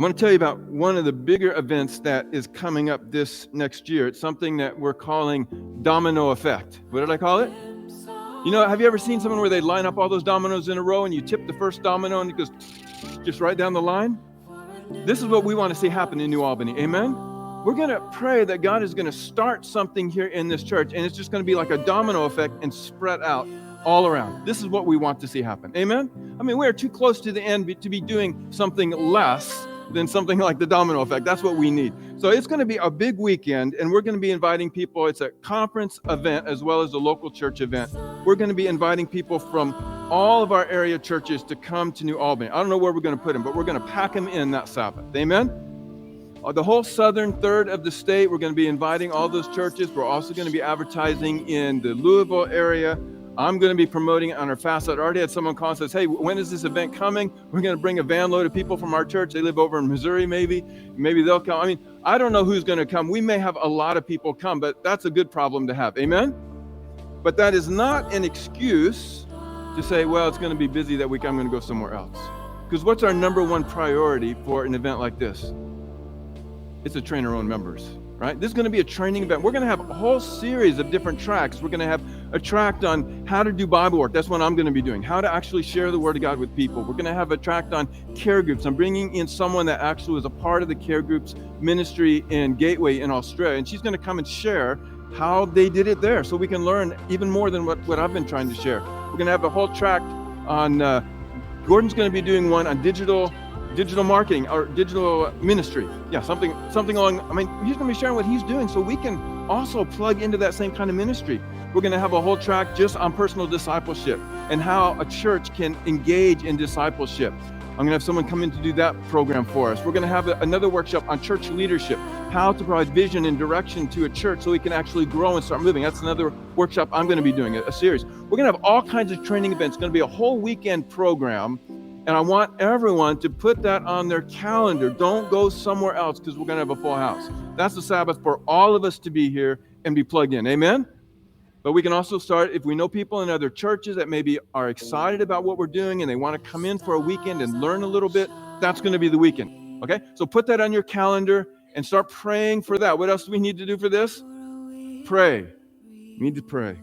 want to tell you about one of the bigger events that is coming up this next year. It's something that we're calling Domino Effect. What did I call it? You know, have you ever seen someone where they line up all those dominoes in a row and you tip the first domino and it goes just right down the line? This is what we want to see happen in New Albany. Amen? We're going to pray that God is going to start something here in this church, and it's just going to be like a domino effect and spread out all around. This is what we want to see happen. Amen? I mean, we are too close to the end to be doing something less than something like the domino effect. That's what we need. So it's going to be a big weekend, and we're going to be inviting people. It's a conference event as well as a local church event. We're going to be inviting people from all of our area churches to come to New Albany. I don't know where we're going to put them, but we're going to pack them in that Sabbath. Amen? The whole southern third of the state, we're going to be inviting all those churches. We're also going to be advertising in the Louisville area. I'm going to be promoting it on our fast site. I already had someone call and says, hey, when is this event coming? We're going to bring a van load of people from our church. They live over in Missouri, maybe they'll come. I mean, I don't know who's going to come. We may have a lot of people come, but that's a good problem to have. Amen? But that is not an excuse to say, well, it's going to be busy that week. I'm going to go somewhere else. Because what's our number one priority for an event like this? It's to train our own members, right? This is going to be a training event. We're going to have a whole series of different tracks. We're going to have a tract on how to do Bible work. That's what I'm going to be doing. How to actually share the Word of God with people. We're going to have a tract on care groups. I'm bringing in someone that actually was a part of the care groups ministry in Gateway in Australia, and she's going to come and share how they did it there so we can learn even more than what I've been trying to share. We're going to have a whole tract on, Gordon's going to be doing one on digital marketing or digital ministry. Yeah, something along, he's going to be sharing what he's doing so we can also plug into that same kind of ministry. We're going to have a whole track just on personal discipleship and how a church can engage in discipleship. I'm going to have someone come in to do that program for us. We're going to have another workshop on church leadership, how to provide vision and direction to a church so we can actually grow and start moving. That's another workshop I'm going to be doing, a series. We're going to have all kinds of training events. It's going to be a whole weekend program. And I want everyone to put that on their calendar. Don't go somewhere else because we're going to have a full house. That's the Sabbath for all of us to be here and be plugged in. Amen? But we can also start, if we know people in other churches that maybe are excited about what we're doing and they want to come in for a weekend and learn a little bit, that's going to be the weekend. Okay? So put that on your calendar and start praying for that. What else do we need to do for this? Pray. We need to pray.